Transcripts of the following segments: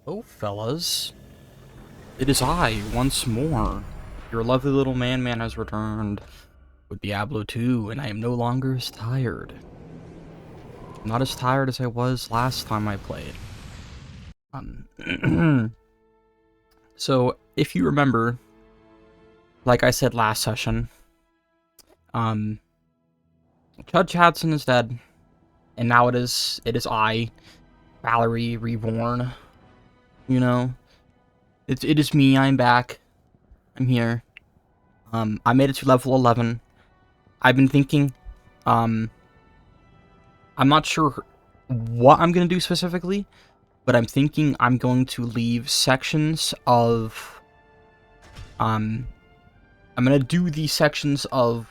Oh, fellas. It is I, once more. Your lovely little man has returned with Diablo 2, and I am no longer as tired. I'm not as tired as I was last time I played. So, if you remember, like I said last session, Chud Chadson is dead, and now it is I, Valerie Reborn. You know, it is me. I'm back. I'm here. I made it to level 11. I've been thinking, I'm not sure what I'm going to do specifically, but I'm thinking I'm going to leave sections of, I'm going to do these sections of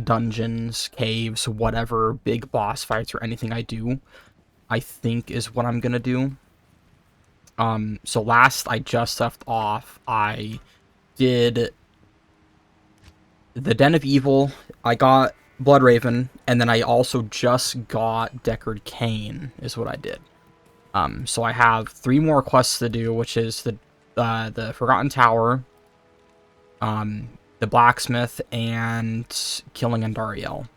dungeons, caves, whatever, big boss fights or anything I do, I think is what I'm going to do. So last I just left off, I did the Den of Evil, I got Bloodraven, and then I also just got Deckard Cain, is what I did. So I have 3 more quests to do, which is the Forgotten Tower, the Blacksmith, and killing Andariel.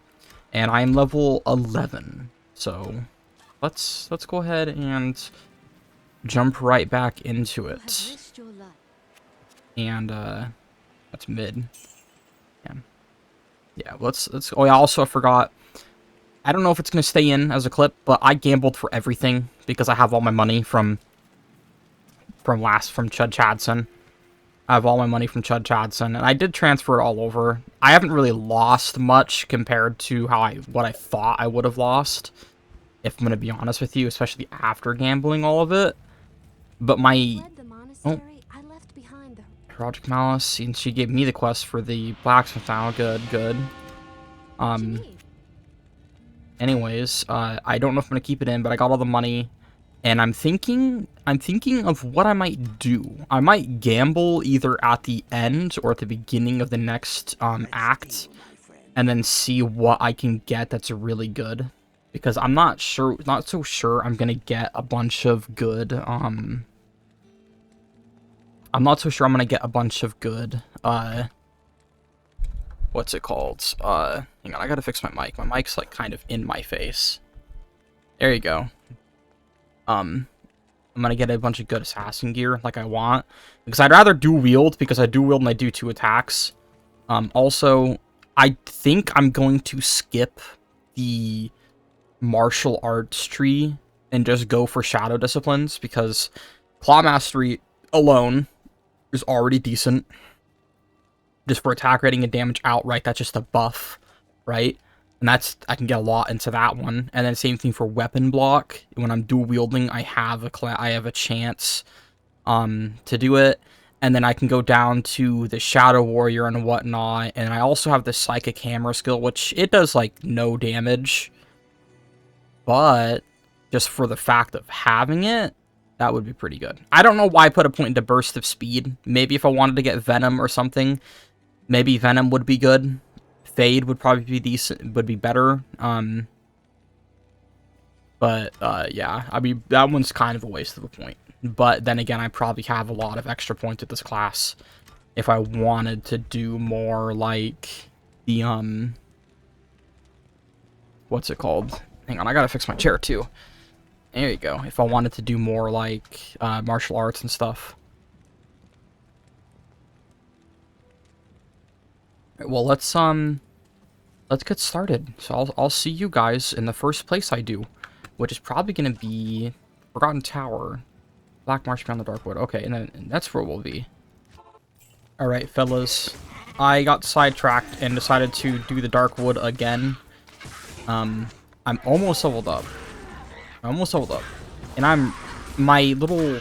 And I am level 11, so let's go ahead and jump right back into it. And that's mid. Yeah, let's. Oh, yeah, also I forgot. I don't know if it's gonna stay in as a clip, but I gambled for everything because I have all my money from Chud Chadson. I have all my money from Chud Chadson, and I did transfer it all over. I haven't really lost much compared to what I thought I would have lost, if I'm gonna be honest with you, especially after gambling all of it. But my Project Malice, and she gave me the quest for the blacksmith now. Good. Anyways, I don't know if I'm gonna keep it in, but I got all the money, and I'm thinking of what I might do. I might gamble either at the end or at the beginning of the next act, and then see what I can get that's really good, because I'm not so sure I'm gonna get a bunch of good. I'm not so sure I'm gonna get a bunch of good, what's it called? Hang on, I gotta fix my mic. My mic's, like, kind of in my face. There you go. I'm gonna get a bunch of good assassin gear, like I want. Because I'd rather dual wield, because I dual wield and I do 2 attacks. Also, I think I'm going to skip the martial arts tree and just go for shadow disciplines, because Claw Mastery alone is already decent. Just for attack rating and damage outright, that's just a buff, right? And I can get a lot into that one. And then same thing for weapon block. When I'm dual wielding, I have a chance to do it. And then I can go down to the Shadow Warrior and whatnot. And I also have the Psychic Hammer skill, which it does, like, no damage. But just for the fact of having it, that would be pretty good. I don't know why I put a point into Burst of Speed. Maybe if I wanted to get Venom or something, maybe Venom would be good. Fade would probably be decent, would be better. Yeah, I mean, that one's kind of a waste of a point. But then again, I probably have a lot of extra points at this class if I wanted to do more like the, what's it called? Hang on, I gotta fix my chair too. There you go. If I wanted to do more like martial arts and stuff. Well, let's get started. So I'll see you guys in the first place I do, which is probably gonna be Forgotten Tower, Black Marsh Beyond the Darkwood. Okay, and that's where we'll be. All right, fellas, I got sidetracked and decided to do the Darkwood again. I'm almost leveled up. And my little,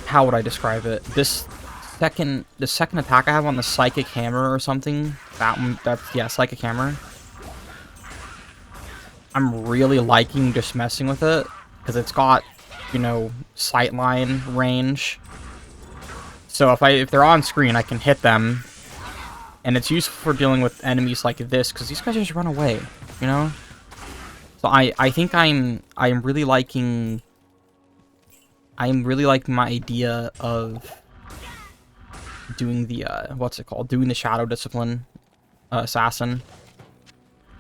how would I describe it? The second attack I have on the Psychic Hammer or something, yeah, Psychic Hammer. I'm really liking just messing with it, because it's got, you know, sightline range. So if they're on screen, I can hit them, and it's useful for dealing with enemies like this, because these guys just run away, you know? So I think I'm really liking I'm really liking my idea of doing the, what's it called? Doing the Shadow Discipline Assassin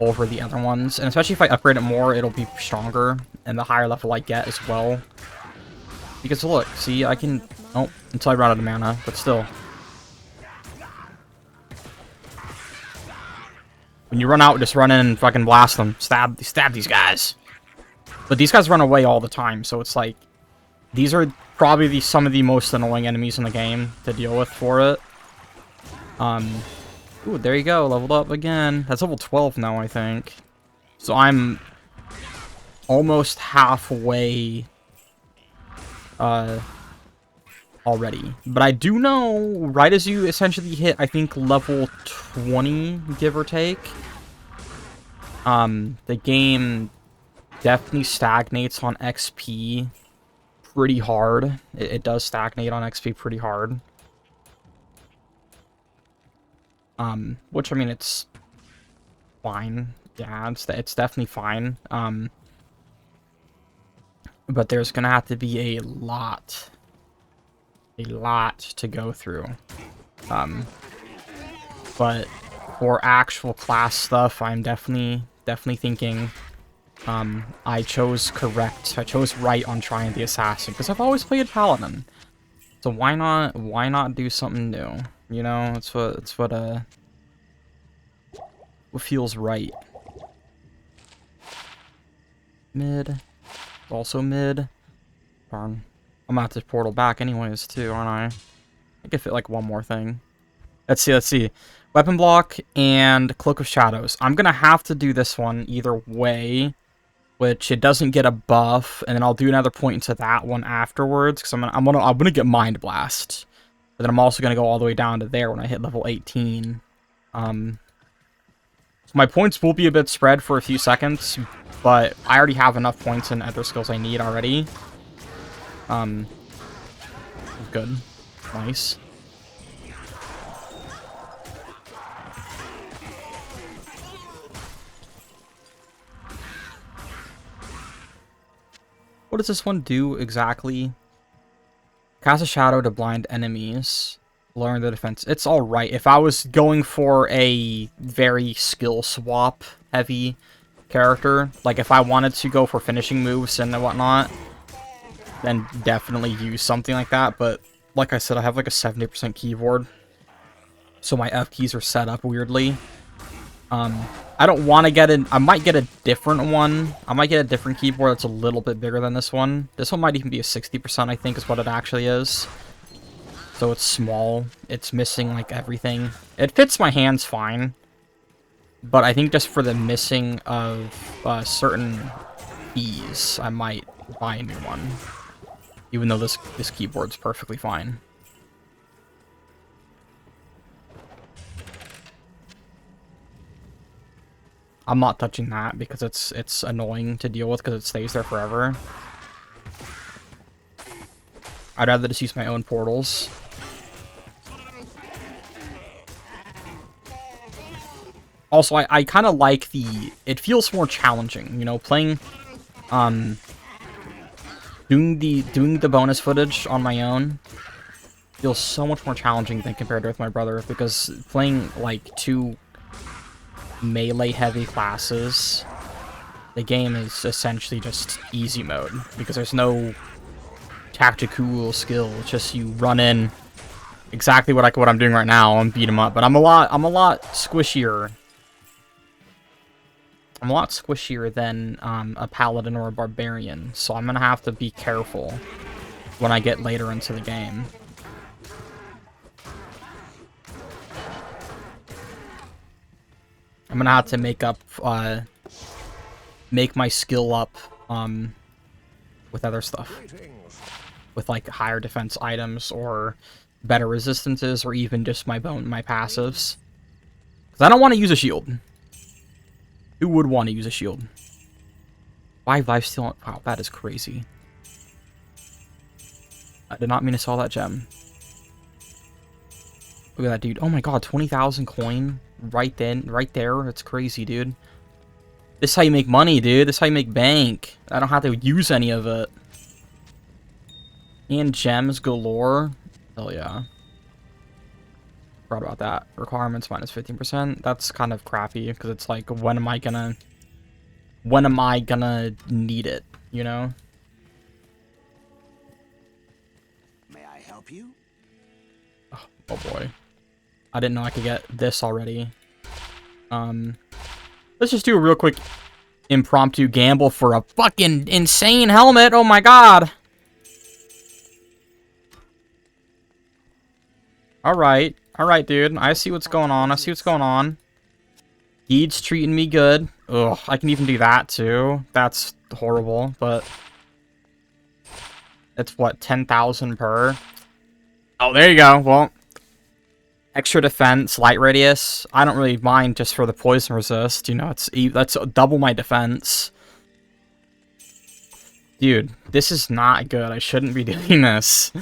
over the other ones. And especially if I upgrade it more, it'll be stronger. And the higher level I get as well. Because look, see, I can... Oh, until I run out of mana, but still. When you run out, just run in and fucking blast them. Stab these guys. But these guys run away all the time, so it's like... These are probably some of the most annoying enemies in the game to deal with for it. Ooh, there you go, leveled up again. That's level 12 now, I think. So I'm almost halfway already. But I do know, right as you essentially hit, I think, level 20, give or take, the game definitely stagnates on XP pretty hard. It does stagnate on XP pretty hard. Which, I mean, it's fine. Yeah, it's definitely fine. But there's gonna have to be a lot to go through. But for actual class stuff, I'm definitely thinking, I chose correct. I chose right on trying the assassin, because I've always played paladin. So why not do something new? You know, it's what feels right. Mid. Also mid. Darn. I'm gonna have to portal back anyways, too, aren't I? I could fit, like, one more thing. Let's see. Weapon block and Cloak of Shadows. I'm gonna have to do this one either way, which it doesn't get a buff, and then I'll do another point into that one afterwards, because I'm gonna get Mind Blast. But then I'm also gonna go all the way down to there when I hit level 18. So my points will be a bit spread for a few seconds, but I already have enough points and other skills I need already. Good. Nice. What does this one do exactly? Cast a shadow to blind enemies. Learn the defense. It's alright. If I was going for a very skill swap heavy character, like if I wanted to go for finishing moves and whatnot, then definitely use something like that. But like I said, I have like a 70% keyboard, so my F keys are set up weirdly. I don't want to get in. I might get a different one. I might get a different keyboard that's a little bit bigger than this one. This one might even be a 60%, I think, is what it actually is. So it's small. It's missing, like, everything. It fits my hands fine. But I think just for the missing of certain keys, I might buy a new one. Even though this keyboard's perfectly fine. I'm not touching that because it's annoying to deal with because it stays there forever. I'd rather just use my own portals. Also, I kind of like it feels more challenging, you know, playing, doing the bonus footage on my own feels so much more challenging than compared to with my brother, because playing, like, two melee-heavy classes, the game is essentially just easy mode, because there's no tactical skill. It's just you run in, exactly what I'm doing right now, and beat him up. But I'm a lot squishier. I'm a lot squishier than a paladin or a barbarian, so I'm gonna have to be careful when I get later into the game. I'm gonna have to make my skill up, with other stuff. With, like, higher defense items, or better resistances, or even just my passives. Because I don't want to use a shield. Who would want to use a shield? 5 lifesteal. Wow, that is crazy. I did not mean to sell that gem. Look at that, dude. Oh my god, 20,000 coin right there. It's crazy, dude. This is how you make money, dude. This is how you make bank. I don't have to use any of it. And gems galore. Hell yeah. Forgot about that. Requirements minus 15%. That's kind of crappy because it's like, when am I gonna need it, you know? May I help you? Oh boy. I didn't know I could get this already. Let's just do a real quick impromptu gamble for a fucking insane helmet. Oh my god. Alright. Alright, dude. I see what's going on. I see what's going on. Deed's treating me good. Ugh, I can even do that too. That's horrible, but... it's what, 10,000 per? Oh, there you go. Well, extra defense, light radius. I don't really mind just for the poison resist. You know, that's double my defense. Dude, this is not good. I shouldn't be doing this.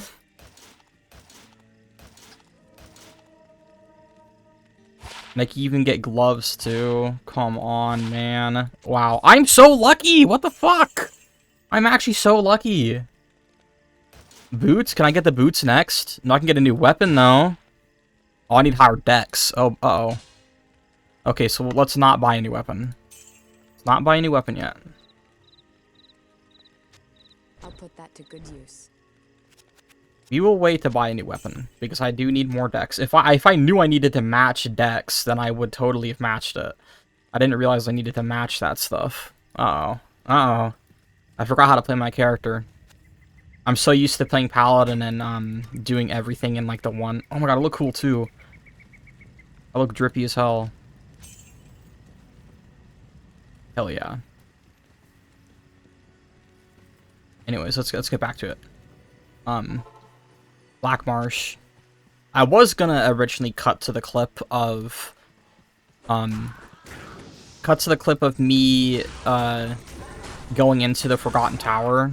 Like, you even get gloves, too. Come on, man. Wow. I'm so lucky! What the fuck? I'm actually so lucky. Boots? Can I get the boots next? No, I can get a new weapon, though. Oh, I need higher dex. Oh, uh-oh. Okay, so let's not buy a new weapon. Let's not buy a new weapon yet. I'll put that to good use. We will wait to buy a new weapon, because I do need more dex. If I knew I needed to match dex, then I would totally have matched it. I didn't realize I needed to match that stuff. Uh-oh. Uh-oh. I forgot how to play my character. I'm so used to playing Paladin and doing everything in like the one... Oh my god, I look cool too. I look drippy as hell. Hell yeah. Anyways, let's get back to it. Black Marsh. I was gonna originally cut to the clip of me going into the Forgotten Tower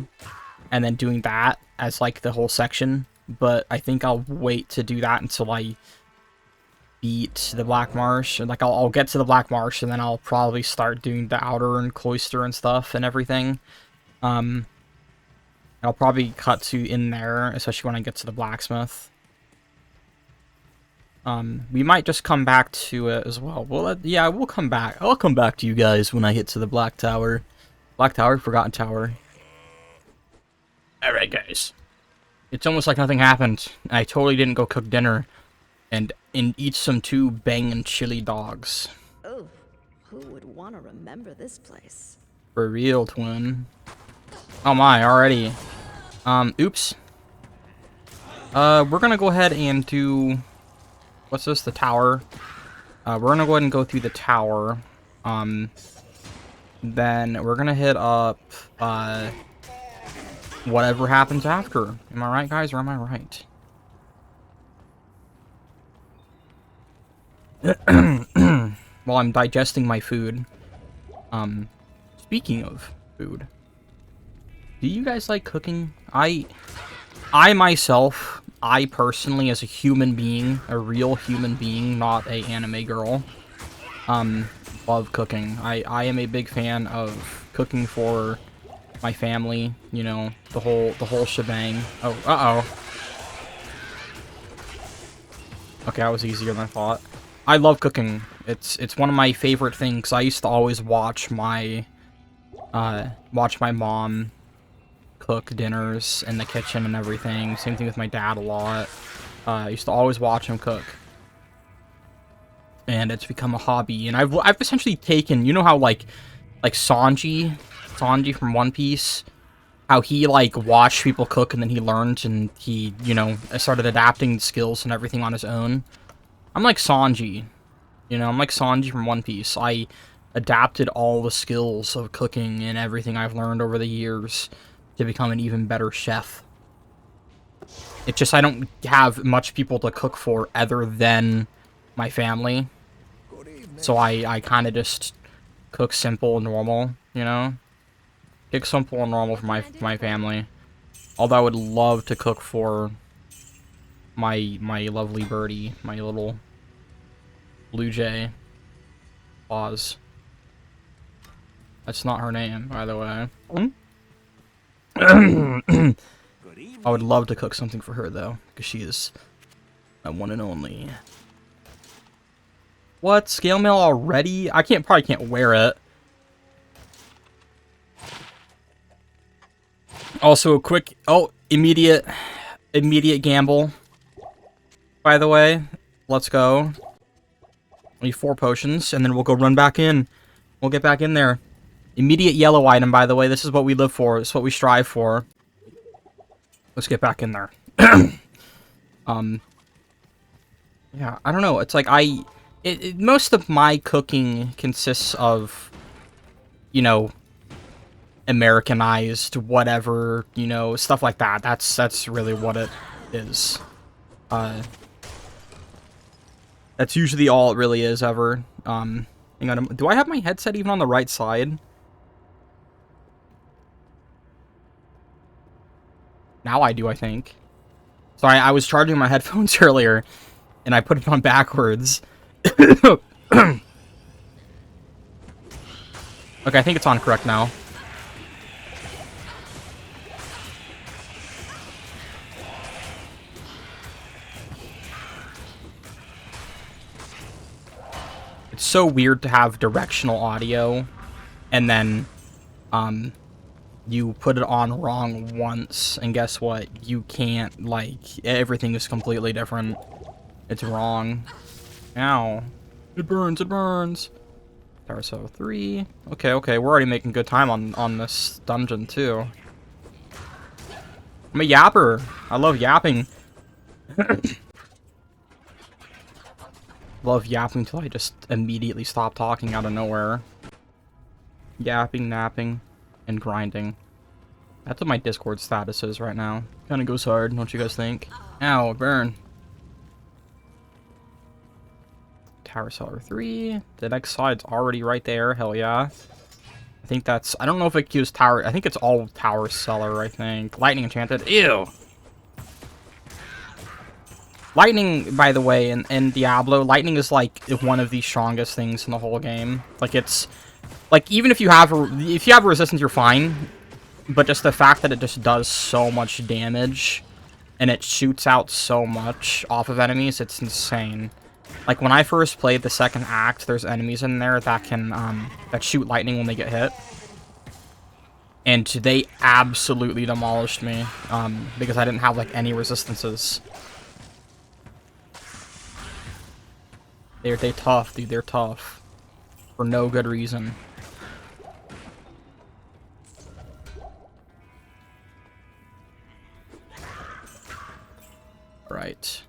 and then doing that as like the whole section, but I think I'll wait to do that until I beat the Black Marsh. And like I'll get to the Black Marsh and then I'll probably start doing the outer and cloister and stuff and everything. I'll probably cut to in there, especially when I get to the blacksmith. We might just come back to it as well. Well, yeah, we'll come back. I'll come back to you guys when I get to the Black Tower. Black Tower, Forgotten Tower. Alright, guys. It's almost like nothing happened. I totally didn't go cook dinner and eat some 2 bangin' chili dogs. Oh, who would want to remember this place? For real, twin. Oh my, already. Oops. We're gonna go ahead and do... What's this? The tower. We're gonna go ahead and go through the tower. Then we're gonna hit up, whatever happens after. Am I right, guys, or am I right? While I'm digesting my food. Speaking of food. Do you guys like cooking? I myself, I personally, as a human being, a real human being, not a anime girl, love cooking. I am a big fan of cooking for my family, you know, the whole shebang. Oh, uh-oh. Okay, that was easier than I thought. I love cooking. It's one of my favorite things. I used to always watch my mom cook dinners in the kitchen and everything. Same thing with my dad a lot. I used to always watch him cook. And it's become a hobby. And I've essentially taken, you know how like Sanji from One Piece, how he like watched people cook and then he learned and he, you know, started adapting skills and everything on his own. I'm like Sanji. You know, I'm like Sanji from One Piece. I adapted all the skills of cooking and everything I've learned over the years to become an even better chef. It's just I don't have much people to cook for other than my family. So I kind of just cook simple and normal, you know? Cook simple and normal for my family. Although I would love to cook for my lovely birdie, my little blue jay. Pause. That's not her name, by the way. Oh I would love to cook something for her, though, because she is my one and only. What? Scale mail already? I probably can't wear it. Also, a quick... Oh, immediate gamble. By the way, let's go. We need 4 potions, and then we'll go run back in. We'll get back in there. Immediate yellow item, by the way. This is what we live for. This is what we strive for. Let's get back in there. Yeah, I don't know. It's like most of my cooking consists of, you know, Americanized whatever, you know, stuff like that. That's really what it is. That's usually all it really is ever. Hang on, do I have my headset even on the right side? Now I do, I think. Sorry, I was charging my headphones earlier, and I put it on backwards. Okay, I think it's on correct now. It's so weird to have directional audio, and then, you put it on wrong once, and guess what? You can't, like, everything is completely different. It's wrong. Ow. It burns, it burns. Tarso 3. Okay, we're already making good time on this dungeon, too. I'm a yapper. I love yapping. Love yapping until I just immediately stop talking out of nowhere. Yapping, napping, and grinding. That's what my Discord status is right now. Kinda goes hard, don't you guys think? Ow, burn. Tower Cellar 3. The next side's already right there, hell yeah. I think that's... I don't know if it queues Tower... I think it's all Tower Cellar, I think. Lightning Enchanted. Ew! Lightning, by the way, in Diablo, lightning is, like, one of the strongest things in the whole game. Like, it's... Like, even if you have resistance, you're fine. But just the fact that it just does so much damage, and it shoots out so much off of enemies, it's insane. Like, when I first played the second act, there's enemies in there that can, that shoot lightning when they get hit. And they absolutely demolished me, because I didn't have, like, any resistances. They're tough, dude, they're tough. For no good reason. Right.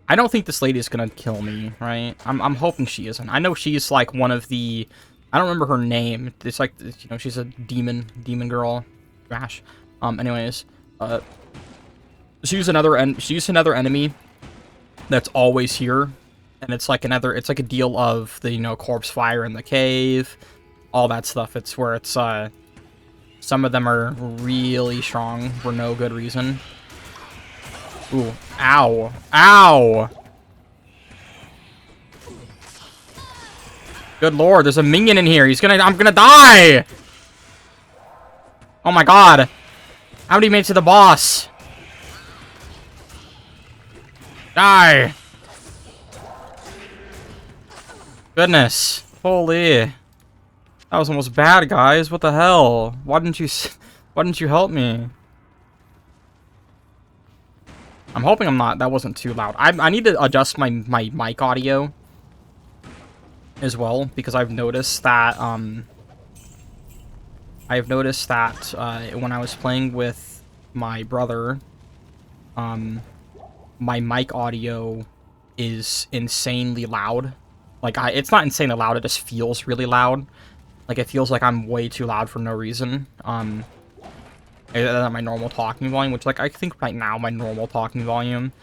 I don't think this lady is gonna kill me, right? I'm hoping she isn't. I know she's like one of the... I don't remember her name. It's like, you know, she's a demon girl. Trash. Anyways, she's another enemy that's always here, and it's like a deal of the, you know, corpse fire in the cave, all that stuff. It's where it's some of them are really strong for no good reason. Ooh, ow. Ow! Good lord, there's a minion in here. I'm gonna die! Oh my god. How many made it to the boss? Die! Goodness. Holy. That was almost bad, guys. What the hell? Why didn't you help me? I'm hoping that wasn't too loud. I need to adjust my mic audio as well, because I've noticed that, when I was playing with my brother, my mic audio is insanely loud. Like, it's not insanely loud, it just feels really loud. Like, it feels like I'm way too loud for no reason. At my normal talking volume, which, like, I think right now my normal talking volume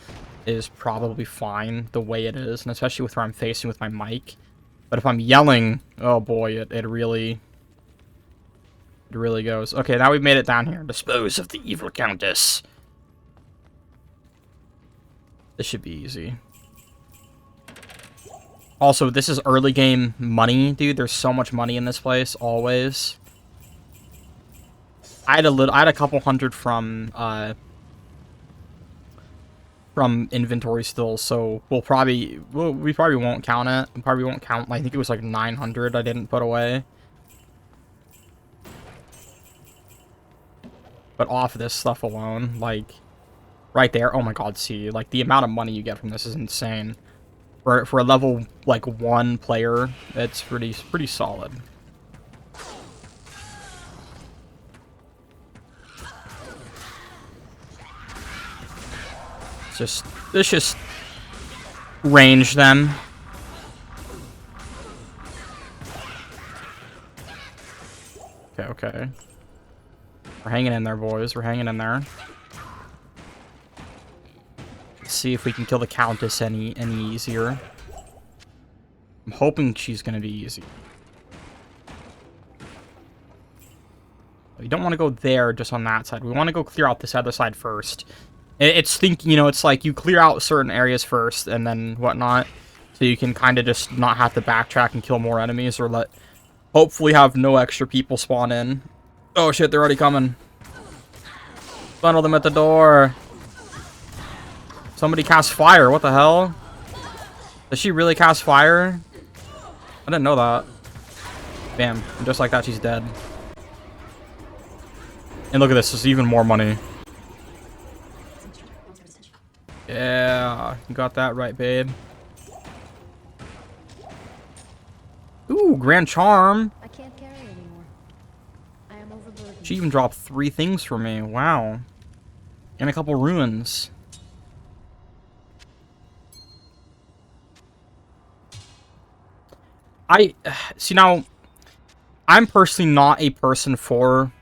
is probably fine the way it is, and especially with where I'm facing with my mic. But if I'm yelling, oh boy, it really goes. Okay, now we've made it down here. Dispose of the evil countess. This should be easy. Also, this is early game money, dude. There's so much money in this place, always. I had a couple hundred from from inventory still, so we probably won't count it. We probably won't count. I think it was like 900 I didn't put away. But off this stuff alone, like right there. Oh my god, see, like the amount of money you get from this is insane. For a level like 1 player, it's pretty solid. Let's just range them. Okay. We're hanging in there, boys. We're hanging in there. Let's see if we can kill the Countess any easier. I'm hoping she's gonna be easy. We don't want to go there just on that side. We want to go clear out this other side first. It's thinking, you know, it's like you clear out certain areas first and then whatnot, so you can kind of just not have to backtrack and kill more enemies, or hopefully have no extra people spawn in. Oh shit, they're already coming. Funnel them at the door. Somebody cast fire, what the hell? Does she really cast fire? I didn't know that. Bam, and just like that she's dead. And look at this, there's even more money. Yeah, you got that right, babe. Ooh, Grand Charm. I can't carry anymore. I am overburdened. She even dropped 3 things for me. Wow. And a couple ruins. See, now, I'm personally not a person for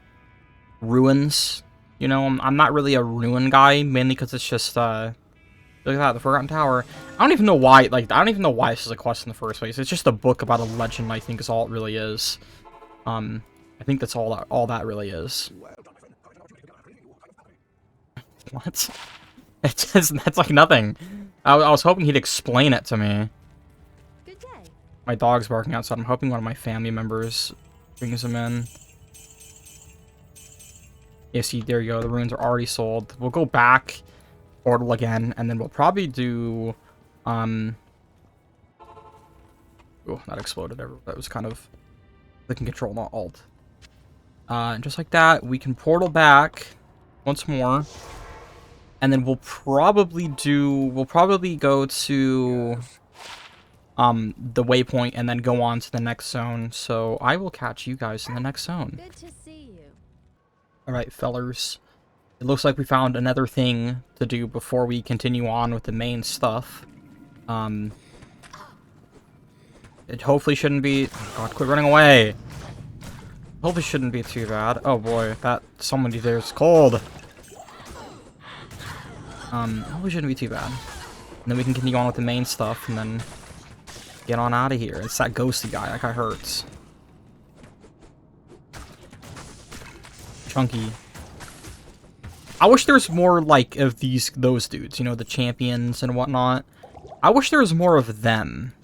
ruins. You know, I'm not really a ruin guy, mainly because it's just, look at that, the Forgotten Tower. I don't even know why, like, I don't even know why this is a quest in the first place. It's just a book about a legend, I think, is all it really is. I think that's all that really is. What? It's just, that's like nothing. I was hoping he'd explain it to me. Good day. My dog's barking outside. I'm hoping one of my family members brings him in. Yeah, see, there you go. The runes are already sold. We'll go back, portal again, and then we'll probably do, oh, that exploded. That was kind of clicking control, not alt. And just like that, we can portal back once more. And then we'll probably go to, the waypoint and then go on to the next zone. So I will catch you guys in the next zone. Good to see you. Alright, fellers. It looks like we found another thing to do before we continue on with the main stuff. It hopefully shouldn't be... Oh god, quit running away! Hopefully shouldn't be too bad. Oh boy, that somebody there is cold! Hopefully shouldn't be too bad. And then we can continue on with the main stuff, and then get on out of here. It's that ghosty guy, that guy hurts. Chunky. I wish there's more, like, of those dudes, you know, the champions and whatnot. I wish there was more of them,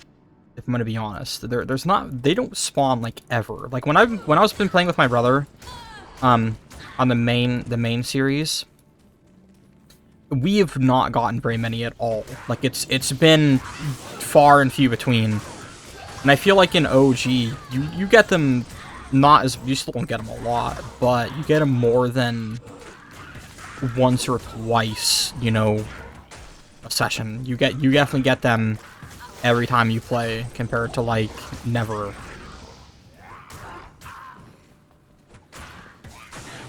if I'm gonna be honest. There's not, they don't spawn, like, ever. Like, when I was been playing with my brother, on the main series, we have not gotten very many at all. Like, it's been far and few between. And I feel like in OG, you get them not as, you still don't get them a lot, but you get them more than once or twice, you know, a session. You definitely get them every time you play, compared to, like, never.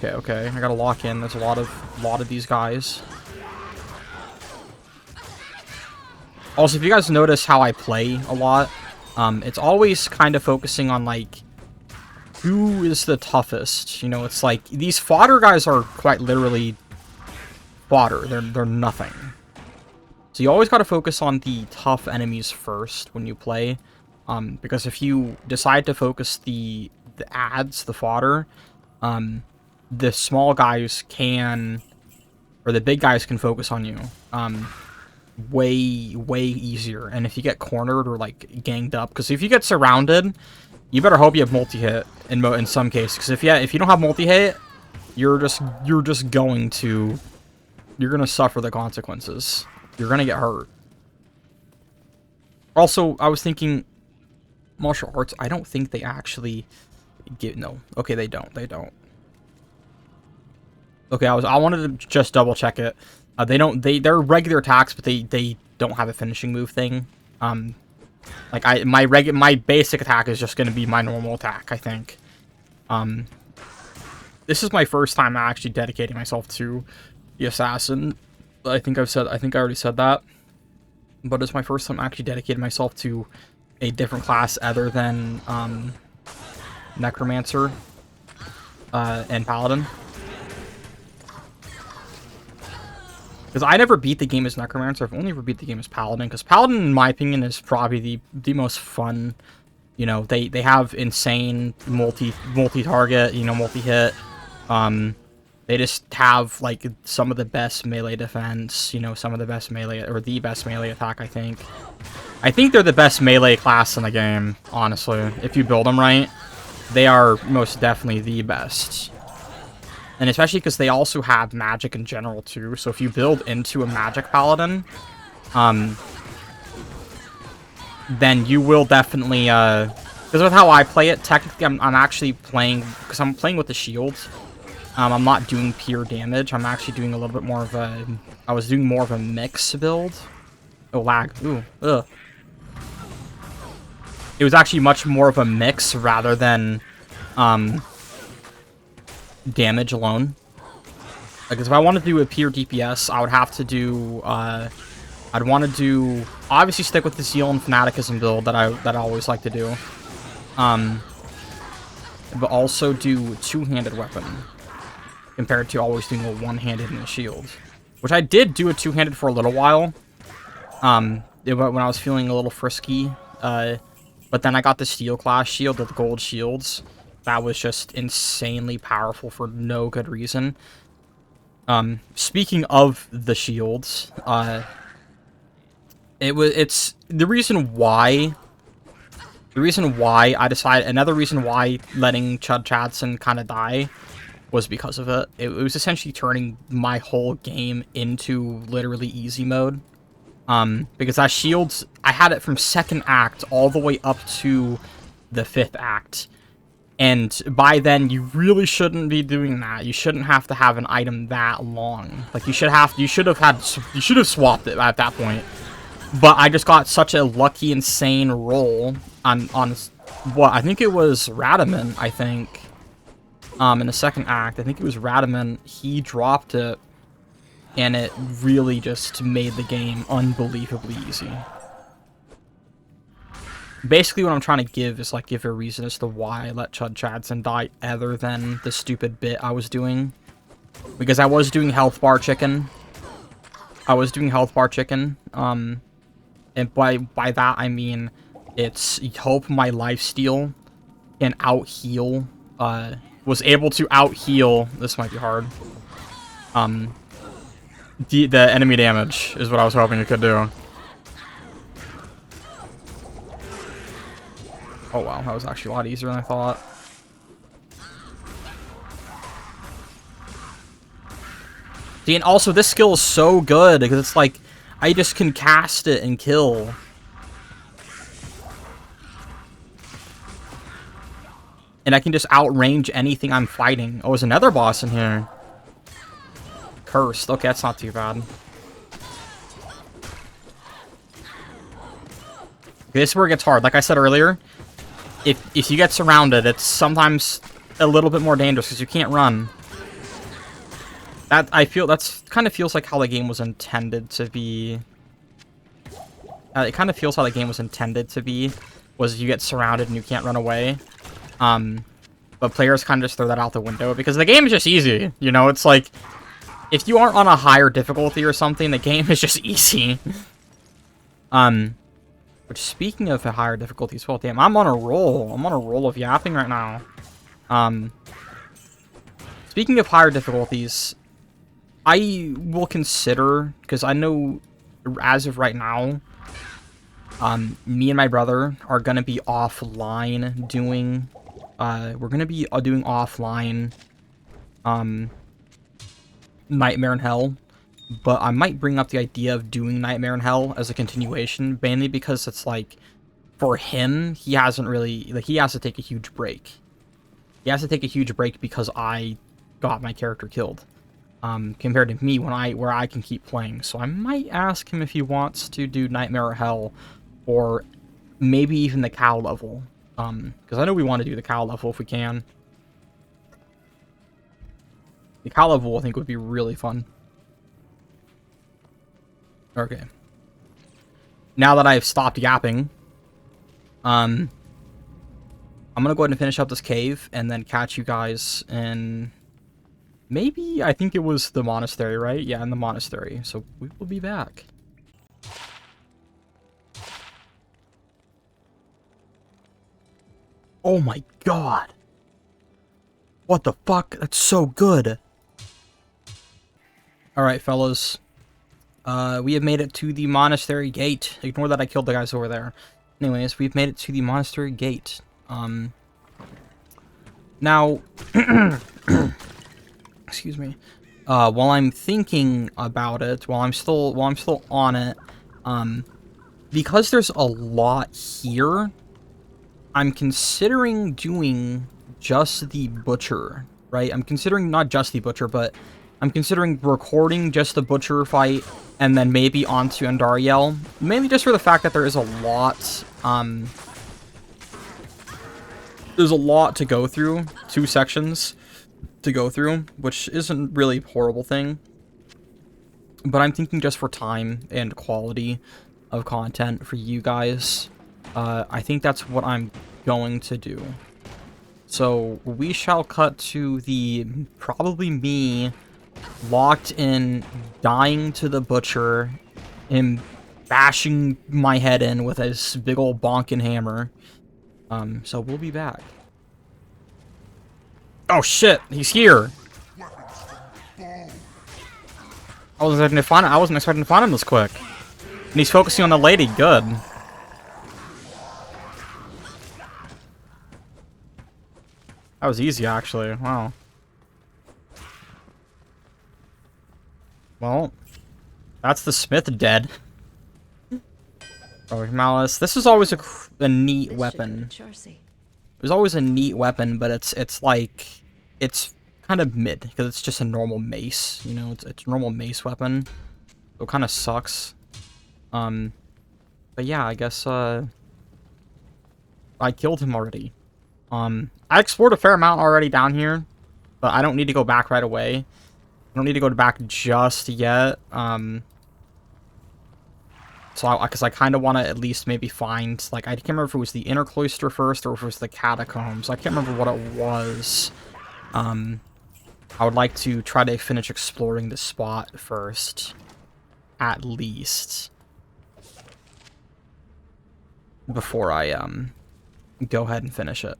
Okay, I gotta lock in. There's a lot of these guys. Also, if you guys notice how I play a lot, it's always kind of focusing on, like, who is the toughest. You know, it's like, these fodder guys are quite literally fodder. They're nothing. So you always gotta focus on the tough enemies first when you play. Because if you decide to focus the ads, the fodder, the small guys can, or the big guys can focus on you. Way easier. And if you get cornered or, like, ganged up, because if you get surrounded, you better hope you have multi-hit in some cases, because if you don't have multi-hit, you're gonna suffer the consequences. you're gonna get hurt. Also, I was thinking, martial arts, I don't think they actually give, no. Okay, they don't. Okay, I wanted to just double check it. They're regular attacks, but they don't have a finishing move thing. Like my basic attack is just gonna be my normal attack, I think. This is my first time actually dedicating myself to the assassin. I think I already said that. But it's my first time actually dedicating myself to a different class other than necromancer and paladin. Because I never beat the game as necromancer. I've only ever beat the game as paladin. Because paladin, in my opinion, is probably the most fun. You know, they have insane multi-target, you know, multi-hit. They just have, like, some of the best melee defense, you know, some of the best melee, or the best melee attack, I think. I think they're the best melee class in the game, honestly. If you build them right, they are most definitely the best. And especially because they also have magic in general, too. So if you build into a magic paladin, then you will definitely, because with how I play it, technically I'm actually playing, because I'm playing with the shields. I'm not doing pure damage. I'm actually doing a little bit more of a... I was doing more of a mix build. Oh, lag. Ooh. Ugh. It was actually much more of a mix rather than damage alone. Because if I wanted to do a pure DPS, I would have to do... I'd want to do... Obviously stick with the Zeal and Fanaticism build that I always like to do. But also do two-handed weapon. Compared to always doing a one-handed and a shield. Which I did do a two-handed for a little while. When I was feeling a little frisky. But then I got the steel class shield with the gold shields. That was just insanely powerful for no good reason. Speaking of the shields, it's the reason why I decided, another reason why letting Chud Chadson kind of die was because of it. It was essentially turning my whole game into literally easy mode. Because that shields, I had it from 2nd act all the way up to the 5th act. And by then, you really shouldn't be doing that. You shouldn't have to have an item that long. Like, you should have swapped it at that point. But I just got such a lucky, insane roll on what, I think it was Radaman, I think. In the 2nd act, I think it was Radaman, he dropped it, and it really just made the game unbelievably easy. Basically, what I'm trying to give is, like, give a reason as to why I let Chud Chadson die other than the stupid bit I was doing. Because I was doing health bar chicken. And by that, I mean, it's hope my lifesteal can out-heal, was able to out-heal, this might be hard, the enemy damage is what I was hoping it could do. Oh wow, that was actually a lot easier than I thought. See, and also this skill is so good, because it's like, I just can cast it and kill. And I can just outrange anything I'm fighting. Oh, there's another boss in here. Cursed. Okay, that's not too bad. Okay, this is where it gets hard. Like I said earlier, if you get surrounded, it's sometimes a little bit more dangerous because you can't run. That's kind of feels like how the game was intended to be. It kind of feels how the game was intended to be, was you get surrounded and you can't run away. But players kind of just throw that out the window because the game is just easy. You know, it's like, if you aren't on a higher difficulty or something, the game is just easy. Which, speaking of a higher difficulty as well, damn, I'm on a roll. I'm on a roll of yapping right now. Speaking of higher difficulties, I will consider, because I know as of right now, me and my brother are going to be offline doing, we're going to be doing offline, Nightmare in Hell, but I might bring up the idea of doing Nightmare in Hell as a continuation, mainly because it's like, for him, he hasn't really, like, he has to take a huge break. He has to take a huge break because I got my character killed, compared to me where I can keep playing. So I might ask him if he wants to do Nightmare in Hell, or maybe even the cow level, because I know we want to do the cow level if we can. The cow level I think would be really fun. Okay. Now that I've stopped yapping, I'm gonna go ahead and finish up this cave and then catch you guys in maybe, I think it was the monastery, right? Yeah, in the monastery. So we will be back. Oh my god. What the fuck? That's so good. Alright, fellas. We have made it to the monastery gate. Ignore that I killed the guys over there. Anyways, we've made it to the monastery gate. Now, excuse me. While I'm thinking about it, while I'm still on it, because there's a lot here, I'm considering doing just the butcher, right? I'm considering not just the butcher, but I'm considering recording just the butcher fight and then maybe onto Andariel, mainly just for the fact that there is a lot, there's a lot to go through, 2 sections to go through, which isn't really a horrible thing. But I'm thinking just for time and quality of content for you guys, I think that's what I'm going to do. So we shall cut to the, probably me, locked in, dying to the butcher, him bashing my head in with his big old bonking hammer. So we'll be back. Oh shit, he's here! I wasn't expecting to find him this quick. And he's focusing on the lady, good. That was easy, actually, wow. Well, that's the smith dead. Oh, Malice. This is always a neat weapon. There's always a neat weapon, but it's like, it's kind of mid, because it's just a normal mace, you know, it's a normal mace weapon. So it kind of sucks. But yeah, I guess, I killed him already. I explored a fair amount already down here, but I don't need to go back right away. I don't need to go back just yet, so because I kind of want to at least maybe find, like, I can't remember if it was the inner cloister first, or if it was the catacombs. I can't remember what it was. I would like to try to finish exploring the spot first, at least, before I, go ahead and finish it.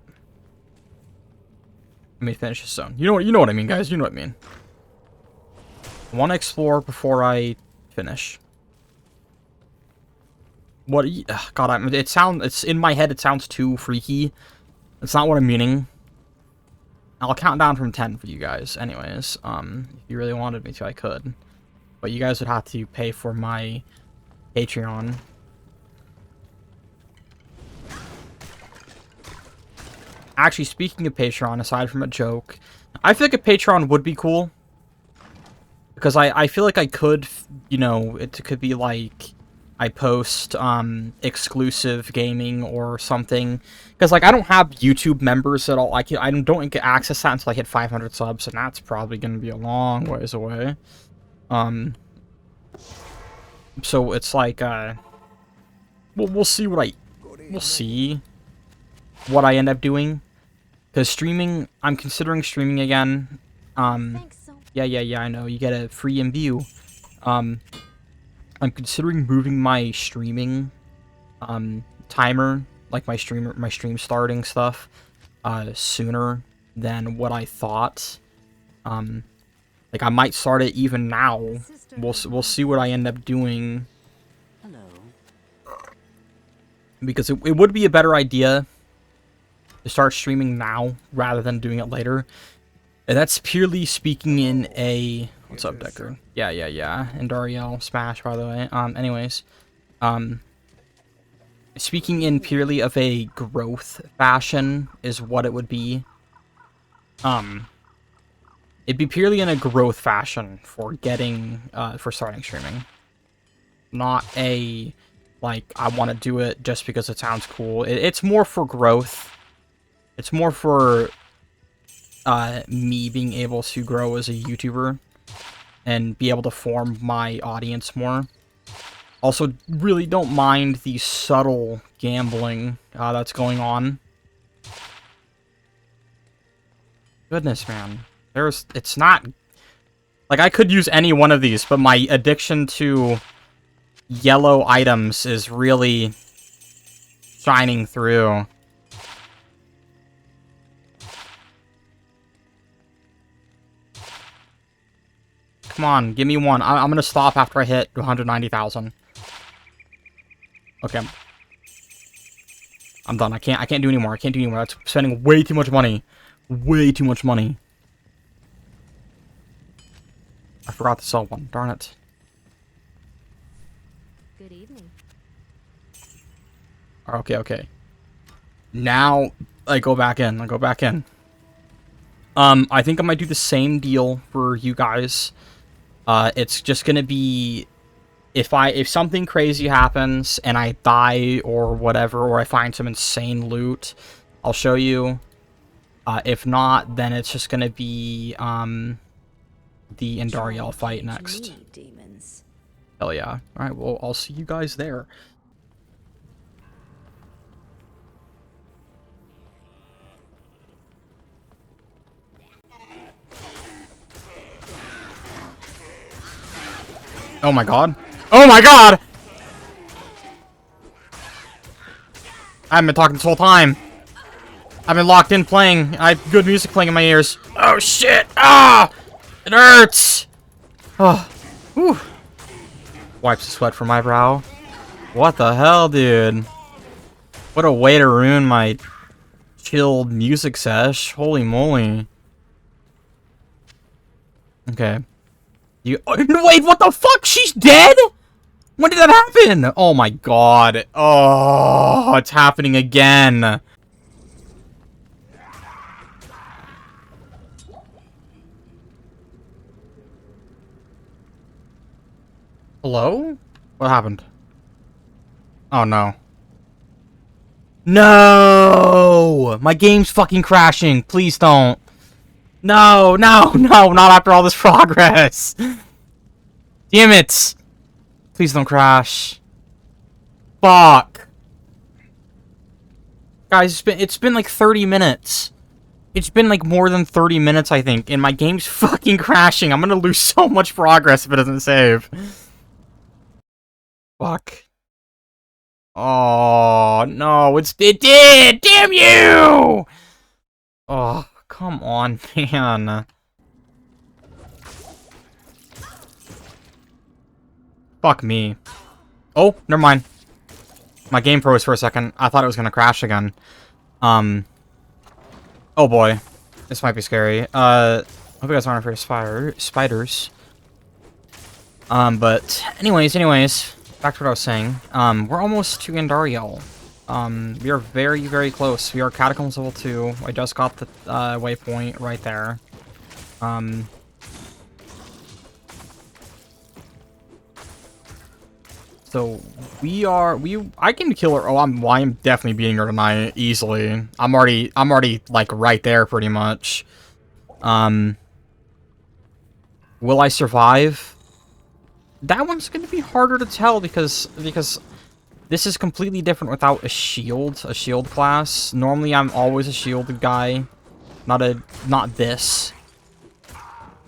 Let me finish this zone. You know what I mean, guys, you know what I mean. I want to explore before I finish. What? God, it's in my head. It sounds too freaky. It's not what I'm meaning. I'll count down from 10 for you guys. Anyways, if you really wanted me to, I could. But you guys would have to pay for my Patreon. Actually, speaking of Patreon, aside from a joke, I feel like a Patreon would be cool. Because I feel like I could, you know, it could be like, I post, exclusive gaming or something. Because, like, I don't have YouTube members at all. I don't get access to that until I hit 500 subs, and that's probably going to be a long ways away. So it's like, we'll see we'll see what I end up doing. Because streaming, I'm considering streaming again. Yeah, I know, you get a free imbue. I'm considering moving my streaming, timer, like my stream starting stuff, sooner than what I thought. Like, I might start it even now. We'll see what I end up doing. Hello. Because it would be a better idea to start streaming now rather than doing it later. And that's purely speaking in a What's up, Decker? Yeah. And Dariel, smash, by the way. Anyways. Speaking in purely of a growth fashion is what it would be. It'd be purely in a growth fashion for getting, for starting streaming. Not a, like, I want to do it just because it sounds cool. It's more for growth. It's more for, me being able to grow as a YouTuber and be able to form my audience more. Also, really don't mind the subtle gambling that's going on. Goodness, man. It's not... Like, I could use any one of these, but my addiction to yellow items is really shining through. Come on, give me one. I'm gonna stop after I hit 190,000. Okay. I'm done. I can't do anymore. I can't do anymore. That's spending way too much money. Way too much money. I forgot to sell one. Darn it. Good evening. Okay. Now I go back in. I think I might do the same deal for you guys. It's just gonna be if something crazy happens and I die or whatever, or I find some insane loot, I'll show you. If not, then it's just gonna be the Indariel fight next. Demons. Hell yeah. Alright, well, I'll see you guys there. Oh my god. Oh my god! I haven't been talking this whole time. I've been locked in playing. I have good music playing in my ears. Oh shit! Ah! It hurts! Oh. Whew. Wipes the sweat from my brow. What the hell, dude? What a way to ruin my chilled music sesh. Holy moly. Okay. You- oh, wait, what the fuck? She's dead? When did that happen? Oh my god. Oh, it's happening again. Hello? What happened? Oh no. No! My game's fucking crashing. Please don't. No, not after all this progress. Damn it. Please don't crash. Fuck. Guys, it's been like 30 minutes. It's been like more than 30 minutes, I think, and my game's fucking crashing. I'm gonna lose so much progress if it doesn't save. Fuck. Oh, no, it did! Damn you! Oh, come on, man. Fuck me. Oh, never mind. My game froze for a second. I thought it was gonna crash again. Oh boy. This might be scary. Hope you guys aren't afraid of spiders. But anyways, back to what I was saying. We're almost to Andariel. We are very, very close. We are Catacombs level 2. I just got the waypoint right there. So I can kill her. Oh, I'm definitely beating her tonight easily. I'm already like right there pretty much. Will I survive? That one's gonna be harder to tell because this is completely different without a shield class. Normally I'm always a shielded guy, not this.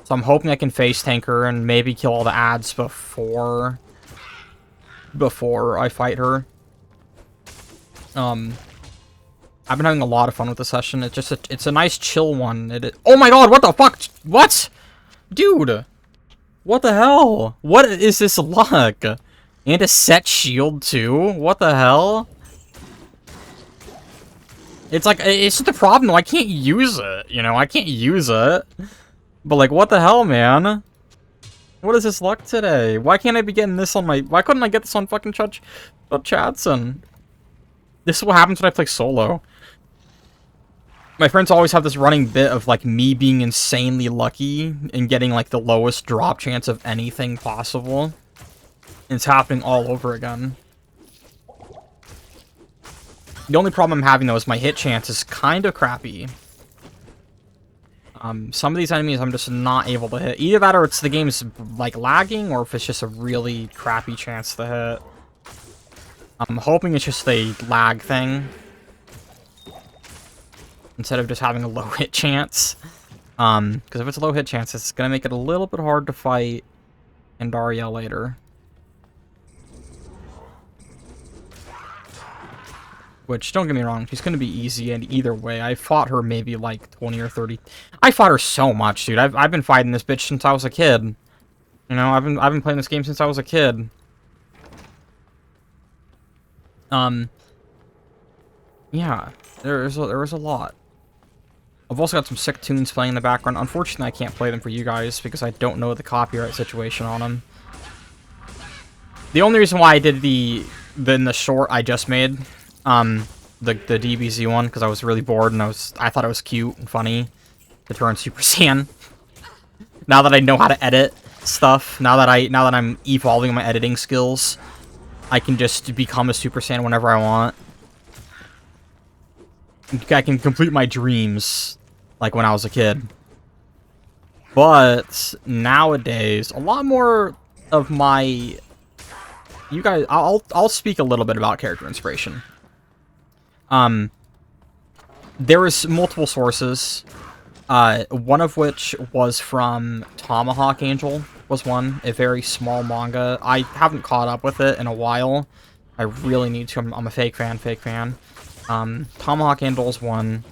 So I'm hoping I can face tank her and maybe kill all the ads before I fight her. I've been having a lot of fun with the session. It's a nice chill one. Oh my god, what the fuck? What? Dude! What the hell? What is this luck? And a set shield too? What the hell? It's like, it's just the problem though, I can't use it, you know? I can't use it. But like, what the hell, man? What is this luck today? Why can't I be getting this on my... Why couldn't I get this on fucking Chadson? This is what happens when I play solo. My friends always have this running bit of, like, me being insanely lucky and getting, like, the lowest drop chance of anything possible. And it's happening all over again. The only problem I'm having, though, is my hit chance is kind of crappy. Some of these enemies I'm just not able to hit. Either that or it's the game's, like, lagging, or if it's just a really crappy chance to hit. I'm hoping it's just a lag thing, instead of just having a low hit chance. Because if it's a low hit chance, it's going to make it a little bit hard to fight Andaria later. Which, don't get me wrong, she's going to be easy and either way. I fought her maybe like 20 or 30. I fought her so much, dude. I've been fighting this bitch since I was a kid. You know, I've been playing this game since I was a kid. Yeah, there was a lot. I've also got some sick tunes playing in the background. Unfortunately, I can't play them for you guys because I don't know the copyright situation on them. The only reason why I did the short I just made, the DBZ one, because I was really bored and I thought it was cute and funny to turn Super Saiyan. Now that I know how to edit stuff, now that I'm evolving my editing skills, I can just become a Super Saiyan whenever I want. I can complete my dreams, like when I was a kid. But nowadays, a lot more of my... You guys, I'll speak a little bit about character inspiration. There is multiple sources. One of which was from Tomahawk Angel, was one. A very small manga. I haven't caught up with it in a while. I really need to. I'm a fake fan. Tomahawk Angel is one,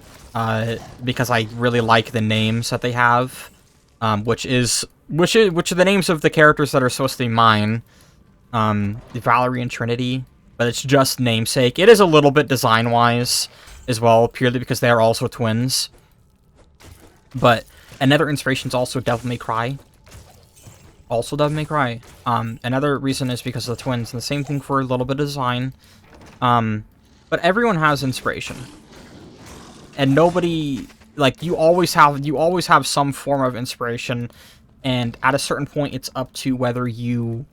because I really like the names that they have, which are the names of the characters that are supposed to be mine. Valerie and Trinity, but it's just namesake. It is a little bit design-wise as well, purely because they are also twins. But another inspiration is also Devil May Cry. Also Devil May Cry. Another reason is because of the twins, and the same thing for a little bit of design. But everyone has inspiration. And nobody, like, you always have some form of inspiration, and at a certain point it's up to whether you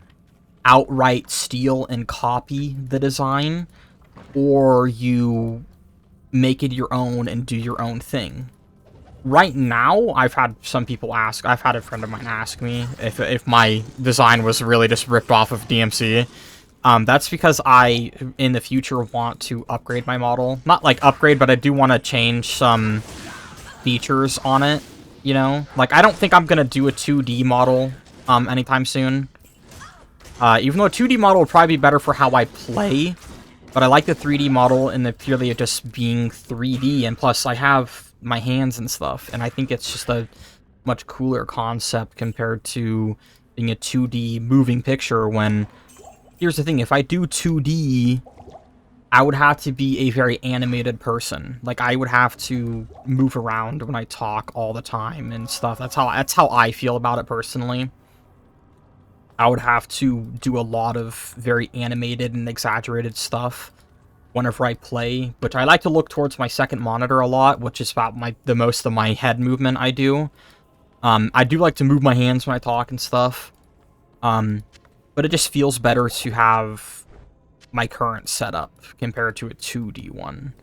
outright steal and copy the design, or you make it your own and do your own thing. Right now, I've had some people ask, I've had a friend of mine ask me if my design was really just ripped off of DMC. That's because I, in the future, want to upgrade my model. Not, like, upgrade, but I do want to change some features on it, you know? Like, I don't think I'm gonna do a 2D model, anytime soon. Even though a 2D model would probably be better for how I play, but I like the 3D model in the purely of just being 3D, and plus I have my hands and stuff, and I think it's just a much cooler concept compared to being a 2D moving picture when... Here's the thing, if I do 2D, I would have to be a very animated person. Like, I would have to move around when I talk all the time and stuff. That's how I feel about it personally. I would have to do a lot of very animated and exaggerated stuff whenever I play, which I like to look towards my second monitor a lot, which is about the most of my head movement I do. I do like to move my hands when I talk and stuff. But it just feels better to have my current setup compared to a 2D one.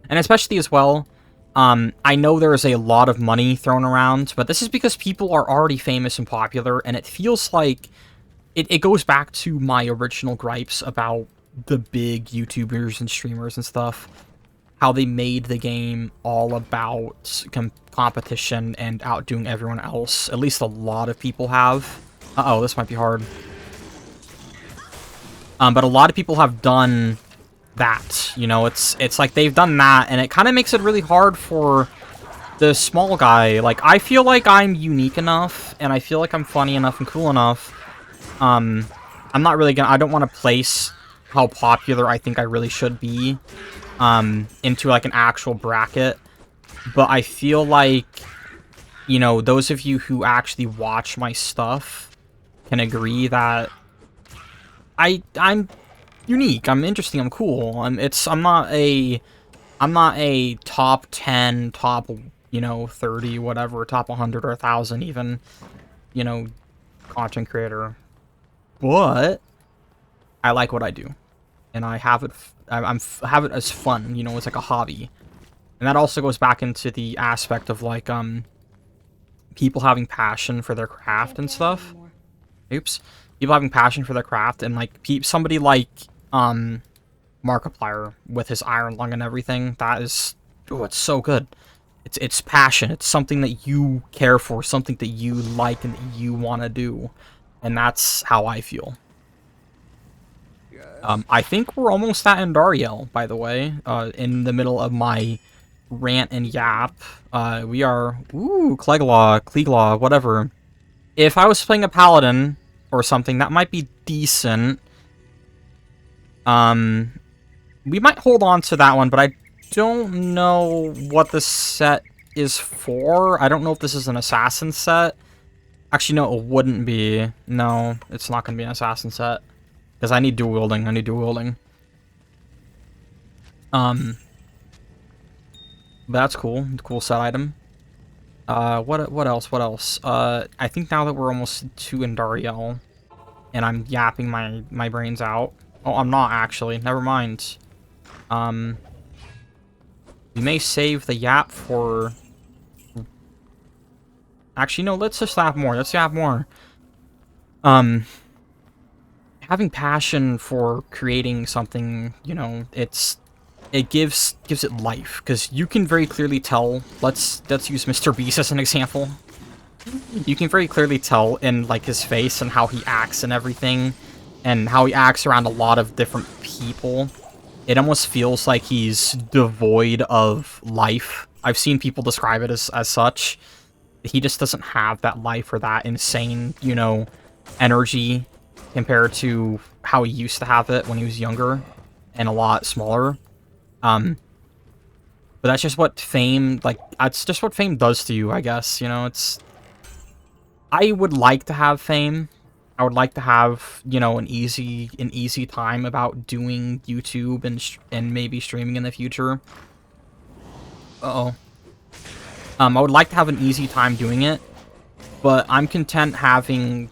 And especially as well, I know there is a lot of money thrown around, but this is because people are already famous and popular, and it feels like it goes back to my original gripes about the big YouTubers and streamers and stuff. How they made the game all about competition and outdoing everyone else. At least a lot of people have. Uh-oh, this might be hard. But a lot of people have done that, you know, it's like they've done that, and it kind of makes it really hard for the small guy. Like, I feel like I'm unique enough, and I feel like I'm funny enough and cool enough. I'm not really I don't want to place how popular I think I really should be, into, like, an actual bracket, but I feel like, you know, those of you who actually watch my stuff can agree that I'm unique. I'm interesting. I'm cool. I'm not a top 10, top 30, whatever, top 100 or 1,000 even, content creator. But I like what I do, and I have it. Have it as fun. It's like a hobby, and that also goes back into the aspect of like people having passion for their craft and stuff. Oops, people having passion for their craft, and like somebody like Markiplier with his iron lung and everything. That is, oh, it's so good. It's passion. It's something that you care for, something that you like and that you want to do, and that's how I feel. I think we're almost at Endariel, by the way. In the middle of my rant and yap, we are Kleglaw, whatever. If I was playing a paladin or something, that might be decent. We might hold on to that one, but I don't know what this set is for. I don't know if this is an assassin set. Actually, no, it wouldn't be. No, it's not going to be an assassin set. Because I need dual wielding. But that's cool. Cool set item. What else? I think now that we're almost to Endariel, and I'm yapping my brains out. Oh, I'm not actually. Never mind. We may save the yap for... Actually, no, let's just have more. Let's have more. Having passion for creating something, it gives it life, because you can very clearly tell. Let's use Mr. Beast as an example. You can very clearly tell in like his face and how he acts and everything, and how he acts around a lot of different people. It almost feels like he's devoid of life. I've seen people describe it as such. He just doesn't have that life or that insane, energy compared to how he used to have it when he was younger and a lot smaller. But that's just what fame, that's just what fame does to you, I guess. I would like to have fame. I would like to have, an easy time about doing YouTube and maybe streaming in the future. I would like to have an easy time doing it, but I'm content having,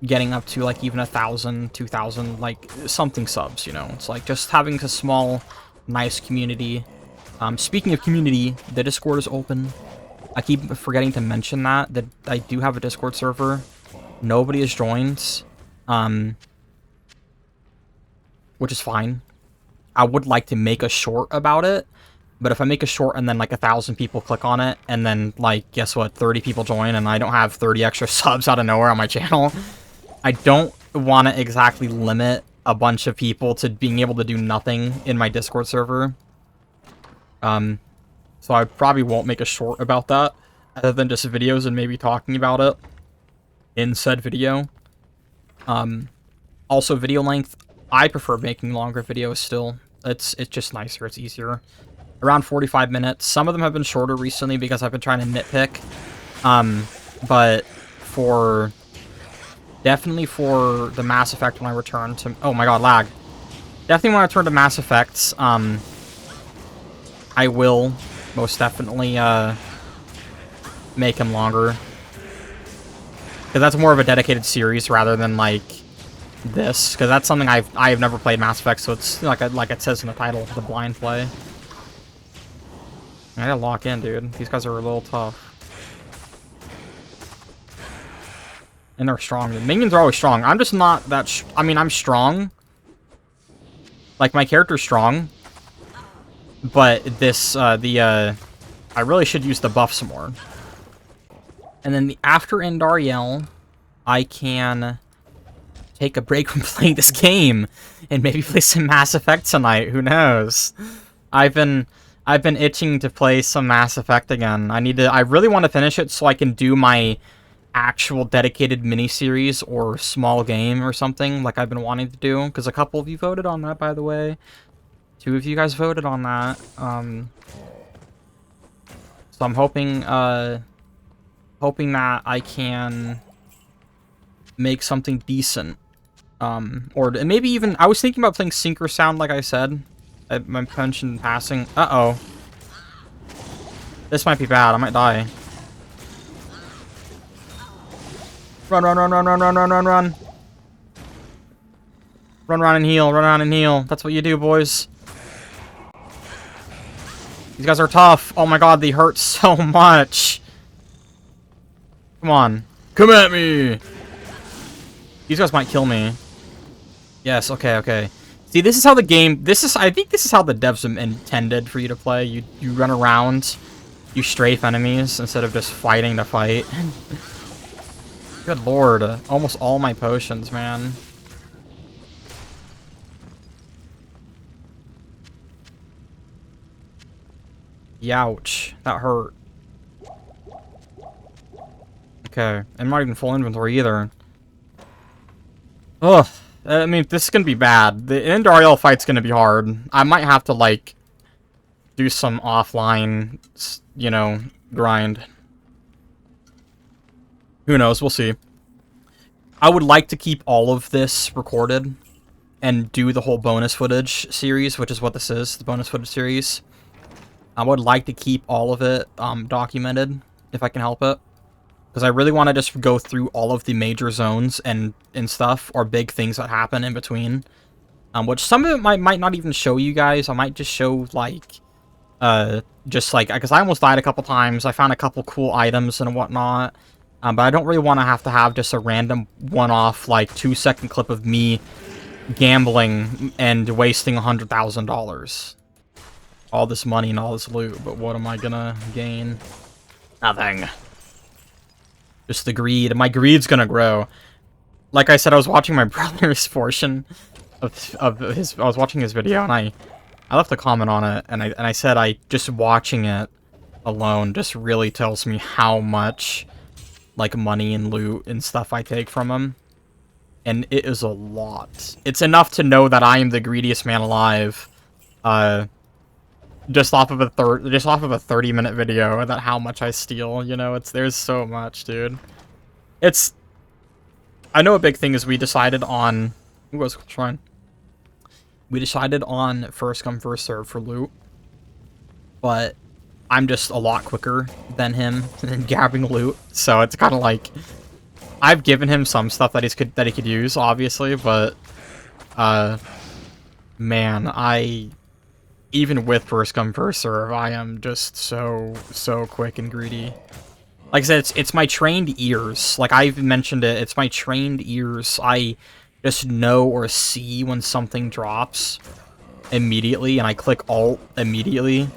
getting up to like even 1,000, 2,000, like something subs. It's like just having a small, nice community. Speaking of community, the Discord is open. I keep forgetting to mention that I do have a Discord server. Nobody has joined, which is fine. I would like to make a short about it, but if I make a short and then like 1,000 people click on it, and then like, guess what, 30 people join, and I don't have 30 extra subs out of nowhere on my channel, I don't want to exactly limit a bunch of people to being able to do nothing in my Discord server. So I probably won't make a short about that, other than just videos and maybe talking about it in said video. Also, video length, I prefer making longer videos still. It's just nicer, it's easier. Around 45 minutes. Some of them have been shorter recently because I've been trying to nitpick. But definitely for the Mass Effect when I return to... Oh my god, lag. Definitely when I return to Mass Effects, I will most definitely make them longer. Because that's more of a dedicated series rather than like this. Because that's something I've never played Mass Effect, so it's like it says in the title, the blind play. I gotta lock in, dude. These guys are a little tough. And they're strong. The minions are always strong. I'm just not that... I mean, I'm strong. Like, my character's strong. But this, I really should use the buff some more. And then after Endariel, I can take a break from playing this game and maybe play some Mass Effect tonight. Who knows? I've been itching to play some Mass Effect again. I really want to finish it so I can do my actual dedicated miniseries or small game or something like I've been wanting to do. Because a couple of you voted on that, by the way. 2 of you guys voted on that. So I'm hoping that I can make something decent. Or maybe even, I was thinking about playing Synchro Sound, like I said. I mentioned in passing. Uh-oh. This might be bad. I might die. Run, run, run, run, run, run, run, run, run. Run around and heal. Run around and heal. That's what you do, boys. These guys are tough. Oh my god, they hurt so much. Come on. Come at me. These guys might kill me. Yes, okay, okay. See, this is how the game... I think this is how the devs intended for you to play. You run around, you strafe enemies instead of just fighting to fight. Good lord. Almost all my potions, man. Youch. That hurt. Okay. I'm not even full inventory either. Ugh. I mean, this is gonna be bad. The end RL fight's gonna be hard. I might have to, like, do some offline, you know, grind. Who knows? We'll see. I would like to keep all of this recorded and do the whole bonus footage series, which is what this is, the bonus footage series. I would like to keep all of it documented, if I can help it. Because I really want to just go through all of the major zones and stuff, or big things that happen in between. Which some of it might not even show you guys. I might just show, like, just, like, because I almost died a couple times. I found a couple cool items and whatnot. But I don't really want to have just a random one-off, like, 2-second clip of me gambling and wasting $100,000. All this money and all this loot, but what am I gonna gain? Nothing. Just the greed. My greed's gonna grow. Like I said, I was watching my brother's portion of his... I was watching his video, and I left a comment on it, and I said just watching it alone just really tells me how much, like, money and loot and stuff I take from him. And it is a lot. It's enough to know that I am the greediest man alive. Just off of a 30-minute video about how much I steal, you know, there's so much, dude. I know a big thing is we decided on... Ooh, I was trying. We decided on first come, first serve for loot. But I'm just a lot quicker than him in grabbing loot, so it's kind of like... I've given him some stuff that he could use, obviously, but... Man, even with first come, first serve, I am just so quick and greedy. Like I said, it's my trained ears. Like I've mentioned it, it's my trained ears. I just know or see when something drops immediately, and I click Alt immediately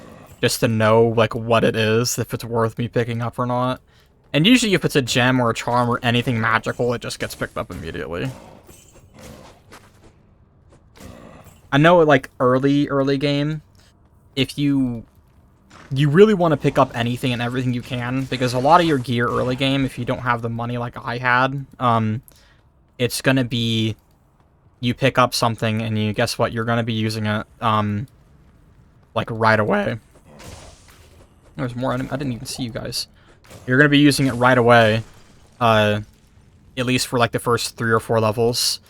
just to know, like, what it is, if it's worth me picking up or not. And usually if it's a gem or a charm or anything magical, it just gets picked up immediately. I know, like, early game, if you really want to pick up anything and everything you can, because a lot of your gear early game, if you don't have the money like I had, it's gonna be, you pick up something and you, guess what, you're gonna be using it, like, right away. There's more, I didn't even see you guys. You're gonna be using it right away, at least for, like, the first 3 or 4 levels.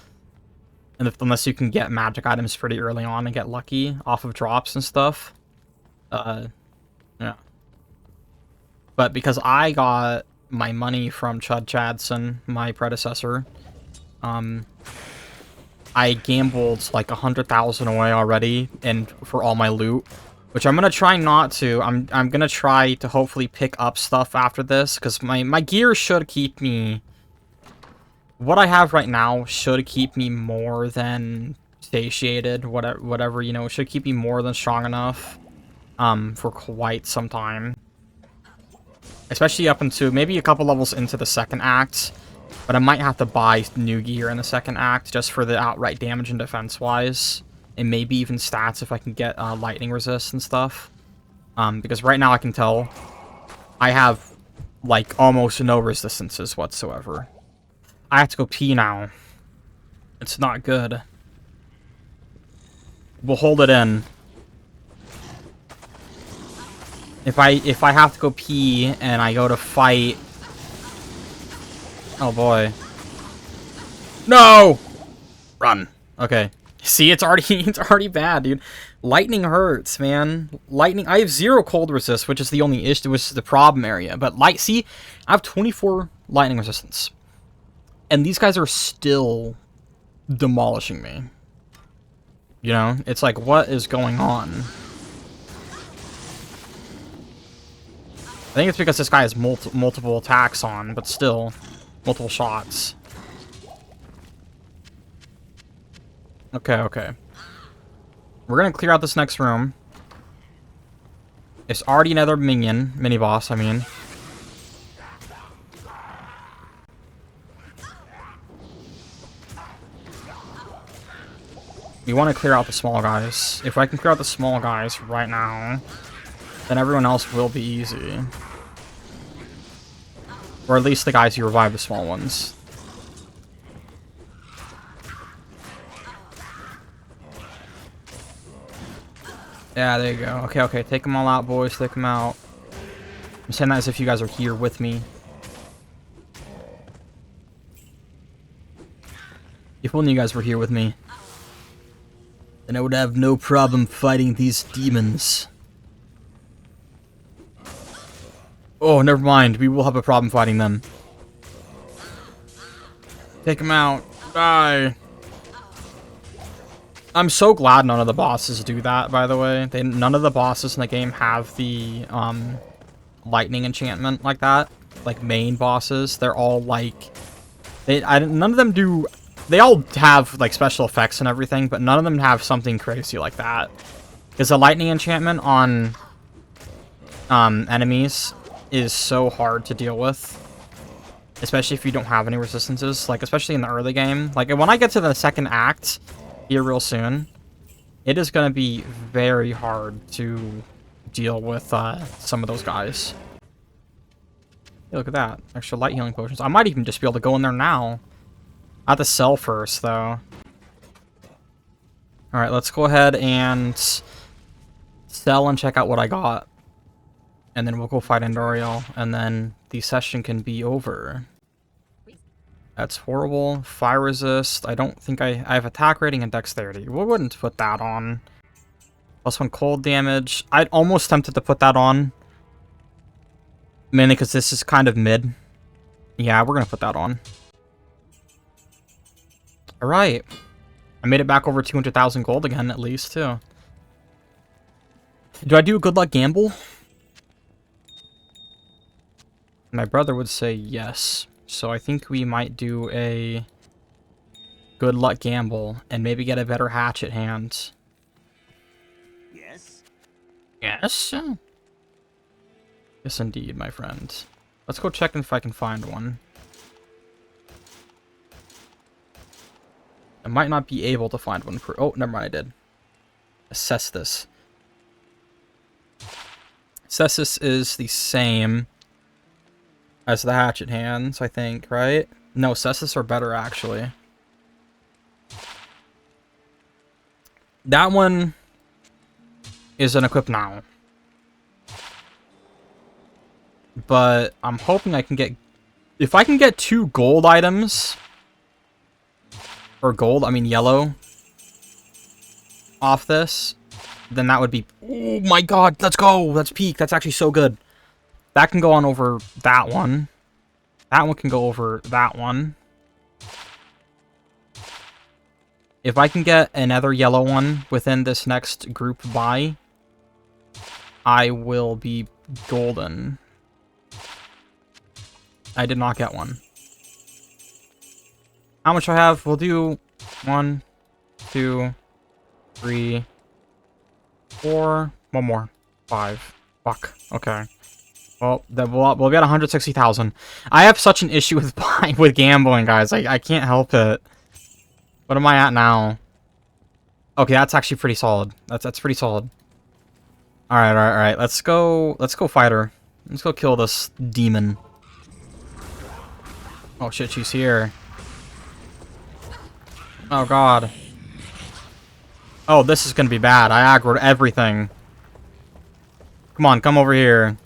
And unless you can get magic items pretty early on and get lucky off of drops and stuff. Yeah. But because I got my money from Chud Chadson, my predecessor, I gambled like 100,000 away already and for all my loot, which I'm gonna try not to. I'm gonna try to hopefully pick up stuff after this, because my gear should keep me... What I have right now should keep me more than satiated, whatever, you know, it should keep me more than strong enough for quite some time. Especially up into maybe a couple levels into the second act, but I might have to buy new gear in the second act just for the outright damage and defense-wise, and maybe even stats if I can get lightning resist and stuff. Because right now I can tell I have, like, almost no resistances whatsoever. I have to go pee now. It's not good. We'll hold it in. If I have to go pee and I go to fight... Oh boy. No! Run. Okay. See, it's already bad, dude. Lightning hurts, man. Lightning. I have 0 cold resist, which is the only issue, which is the problem area. But see, I have 24 lightning resistance, and these guys are still demolishing me. You know, it's like, what is going on? I think it's because this guy has multiple attacks on, but still, multiple shots. Okay, okay. We're gonna clear out this next room. It's already another mini-boss, I mean. We want to clear out the small guys. If I can clear out the small guys right now, then everyone else will be easy. Or at least the guys who revive the small ones. Yeah, there you go. Okay, okay. Take them all out, boys. Take them out. I'm saying that as if you guys are here with me. If only you guys were here with me, then I would have no problem fighting these demons. Oh, never mind. We will have a problem fighting them. Take them out. Die. I'm so glad none of the bosses do that, by the way. None of the bosses in the game have the lightning enchantment like that. Like main bosses. They're all like... none of them do... They all have like special effects and everything, but none of them have something crazy like that. Because the lightning enchantment on enemies is so hard to deal with. Especially if you don't have any resistances. Like, especially in the early game. Like, when I get to the second act... here real soon, it is going to be very hard to deal with some of those guys. Hey, look at that. Extra light healing potions. I might even just be able to go in there now. I have to sell first, though. Alright, let's go ahead and sell and check out what I got. And then we'll go fight Andoriel, and then the session can be over. That's horrible. Fire resist. I don't think I have attack rating and dexterity. We wouldn't put that on. +1 cold damage. I'd almost tempted to put that on. Mainly because this is kind of mid. Yeah, we're going to put that on. Alright. I made it back over 200,000 gold again, at least, too. Do I do a good luck gamble? My brother would say yes. So I think we might do a good luck gamble and maybe get a better hatchet hand. Yes? Yes? Yes, indeed, my friend. Let's go check if I can find one. I might not be able to find one for... Oh, never mind, I did. Assess this. Assess this is the same as the hatchet hands, I think, right? No, Cessus are better, actually. That one is an equip now. But I'm hoping I can get... If I can get 2 gold items... Or gold, I mean yellow. Off this, then that would be... Oh my god, let's go! That's peak, that's actually so good. That can go on over that one. That one can go over that one. If I can get another yellow one within this next group buy, I will be golden. I did not get one. How much I have? We'll do 1, 2, 3, 4. One more. 5. Fuck. Okay. Well, then we'll be at 160,000. I have such an issue with with gambling, guys. I can't help it. What am I at now? Okay, that's actually pretty solid. That's pretty solid. All right. Let's go fight her. Let's go kill this demon. Oh shit, she's here. Oh god. Oh, this is gonna be bad. I aggroed everything. Come on, come over here.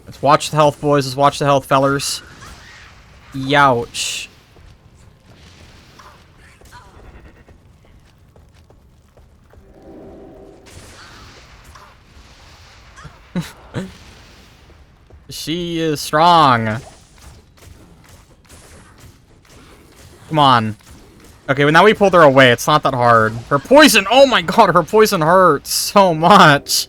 Let's watch the health, boys. Let's watch the health, fellers. Youch. She is strong. Come on. Okay, well now we pulled her away. It's not that hard. Her poison! Oh my god, her poison hurts so much.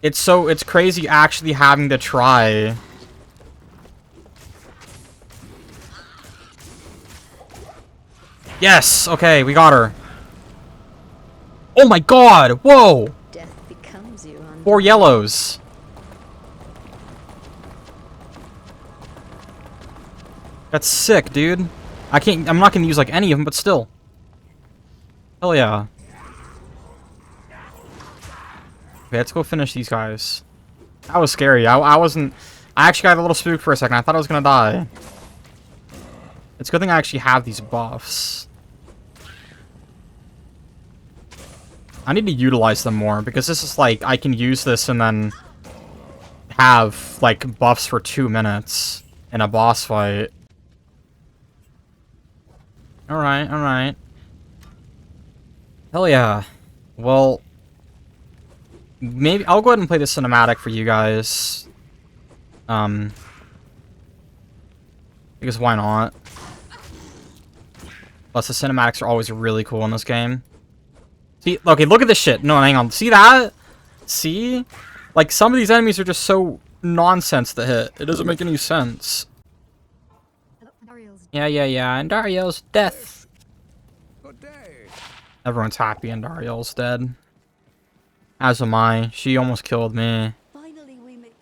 It's crazy actually having to try. Yes! Okay, we got her. Oh my god! Whoa! Death becomes you on 4 yellows. That's sick, dude. I'm not gonna use like any of them, but still. Hell yeah. Okay, let's go finish these guys. That was scary. I wasn't... I actually got a little spooked for a second. I thought I was gonna die. It's a good thing I actually have these buffs. I need to utilize them more, because this is like, I can use this and then have, like, buffs for 2 minutes in a boss fight. Alright, alright. Hell yeah. Well... maybe I'll go ahead and play the cinematic for you guys. Because why not? Plus the cinematics are always really cool in this game. See, okay, look at this shit. No, hang on. See that? See? Like, some of these enemies are just so nonsense to hit. It doesn't make any sense. Yeah, and Dario's death. Good day. Everyone's happy and Dario's dead. As am I. She almost killed me. Finally, we make.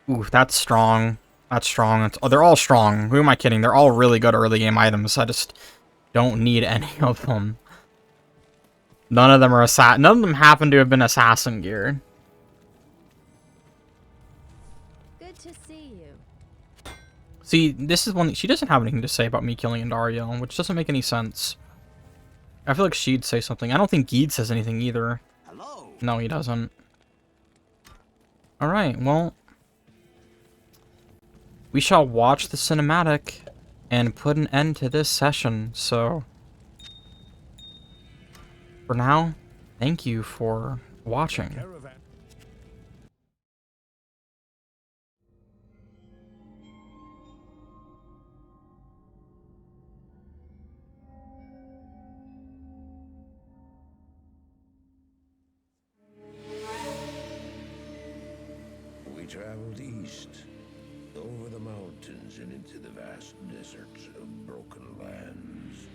Ooh, that's strong. That's strong. Oh, they're all strong. Who am I kidding? They're all really good early game items. I just don't need any of them. None of them are none of them happen to have been assassin gear. Good to see you. See, this is one. She doesn't have anything to say about me killing Dario, which doesn't make any sense. I feel like she'd say something. I don't think Geed says anything either. Hello. No, he doesn't. Alright, well... we shall watch the cinematic and put an end to this session, so... for now, thank you for watching. We traveled east, over the mountains and into the vast deserts of broken lands.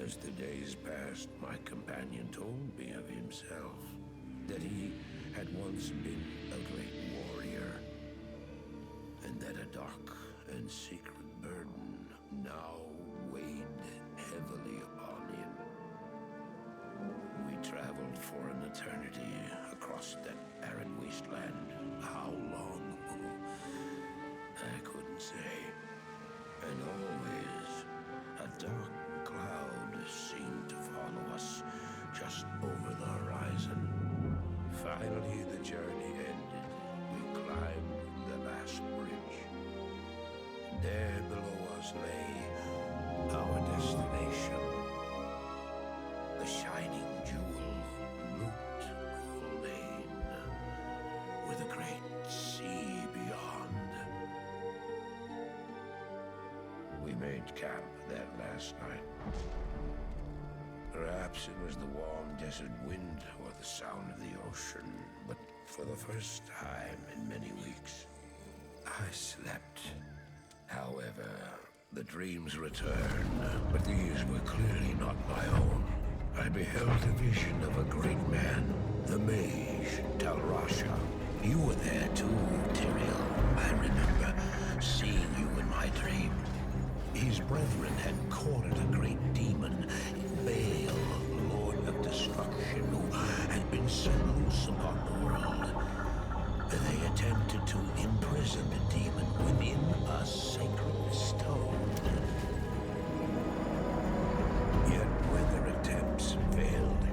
As the days passed, my companion told me of himself, that he had once been a great warrior, and that a dark and secret burden now weighed heavily upon him. We traveled for an eternity across that arid wasteland. How long? I couldn't say. And always, a dark cloud seemed to follow us just over the horizon. Finally, the journey ended. We climbed the last bridge. There below us lay our destination. The shining jewel, Loot Lane, with a great sea beyond. We made camp that last night. Perhaps it was the warm desert wind or the sound of the ocean, but for the first time in many weeks, I slept. However, the dreams returned, but these were clearly not my own. I beheld a vision of a great man, the mage, Talrasha. You were there too, Tyrael. I remember seeing you in my dream. His brethren had cornered a great demon, Baal, Lord of Destruction, who had been set loose upon the world. They attempted to imprison the demon within a sacred stone. Yet when their attempts failed,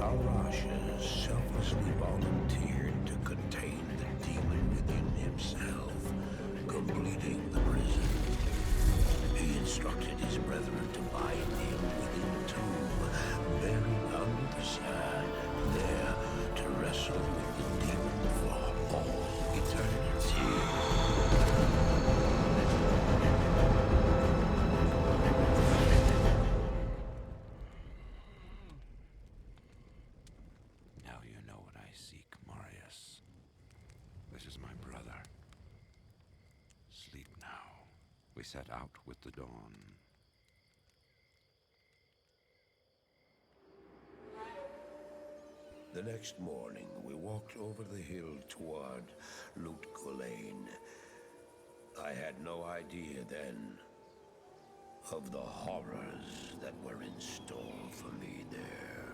Al-Rasha selflessly volunteered to contain the demon within himself, completing the prison. He instructed his brethren to bind him within a tomb, buried under the sand, there to wrestle with the demon for all eternity. Now you know what I seek, Marius. This is my brother. Sleep now. We set out with the dawn. The next morning, we walked over the hill toward Lut Gholein. I had no idea then of the horrors that were in store for me there.